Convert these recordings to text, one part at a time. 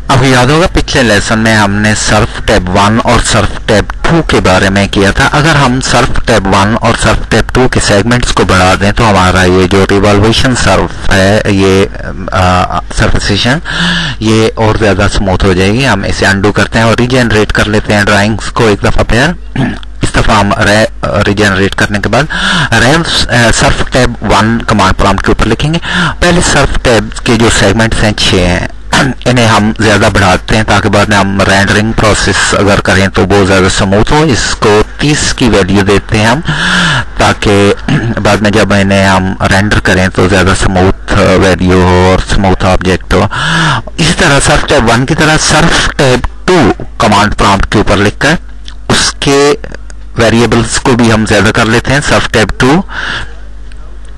अब याद होगा पिछले लेसन में हमने सर्फ टैब 1 और सर्फ टैब 2 के बारे में किया था। अगर हम सर्फ टैब 1 और सर्फ टैब 2 के सेगमेंट्स को बढ़ा दें तो हमारा ये जो रिवॉल्वेशन सर्फ है, ये सर्फेसेशन, ये और ज़्यादा स्मूथ हो जाएगी। हम इसे अनडू करते हैं और रीजनरेट कर लेते हैं ड्राइंग्स को एक दफ़ा फिर। इस दफ़ा हम रीजनरेट करने के बाद सर्फ टैब 1 कमांड प्रॉम्प्ट के ऊपर लिखेंगे। पहले सर्फ टैब के जो सेगमेंट्स हैं 6 हैं, इन्हें हम ज़्यादा बढ़ाते हैं ताकि बाद में हम रेंडरिंग प्रोसेस अगर करें तो वो ज़्यादा स्मूथ हो। इसको 30 की वैल्यू देते हैं हम, ताकि बाद में जब इन्हें हम रेंडर करें तो ज़्यादा स्मूथ वैल्यू हो और स्मूथ ऑब्जेक्ट हो। इसी तरह सर्फ टैब 1 की तरह सर्फ टैब 2 कमांड प्रॉम्प्ट के ऊपर लिखकर उसके वेरिएबल्स को भी हम ज़्यादा कर लेते हैं। सर्फ टैब 2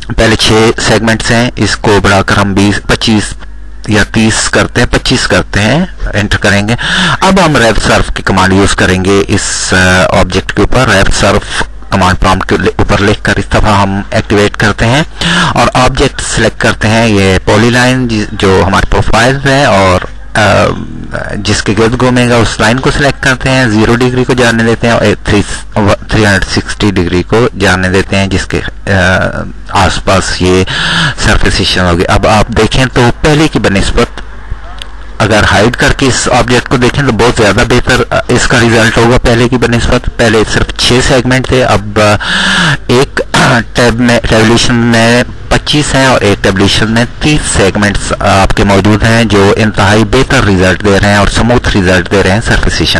पहले 6 सेगमेंट्स हैं, इसको बढ़ाकर हम 25 या 30 करते हैं, 25 करते हैं, एंटर करेंगे। अब हम रेव सर्फ की कमांड यूज करेंगे इस ऑब्जेक्ट के ऊपर। रेव सर्फ कमांड प्रॉम्प्ट के ऊपर लिखकर इस दफा हम एक्टिवेट करते हैं और ऑब्जेक्ट सिलेक्ट करते हैं। ये पॉलीलाइन जो हमारे प्रोफाइल है और जिसके गिर्द घूमेगा उस लाइन को सिलेक्ट करते हैं। 0 डिग्री को जाने देते हैं और 360 डिग्री को जाने देते हैं, जिसके आसपास ये सरफेसेशन होगी। अब आप देखें तो पहले की बनिस्बत अगर हाइड करके इस ऑब्जेक्ट को देखें तो बहुत ज़्यादा बेहतर इसका रिजल्ट होगा पहले की बनिस्बत। पहले सिर्फ 6 सेगमेंट थे, अब एक टैब्यूलेशन में 25 हैं और एक टैब्यूलेशन में 30 सेगमेंट्स आपके मौजूद हैं जो इंतहाई बेहतर रिजल्ट दे रहे हैं और स्मूथ रिजल्ट दे रहे हैं सरफेसेशन।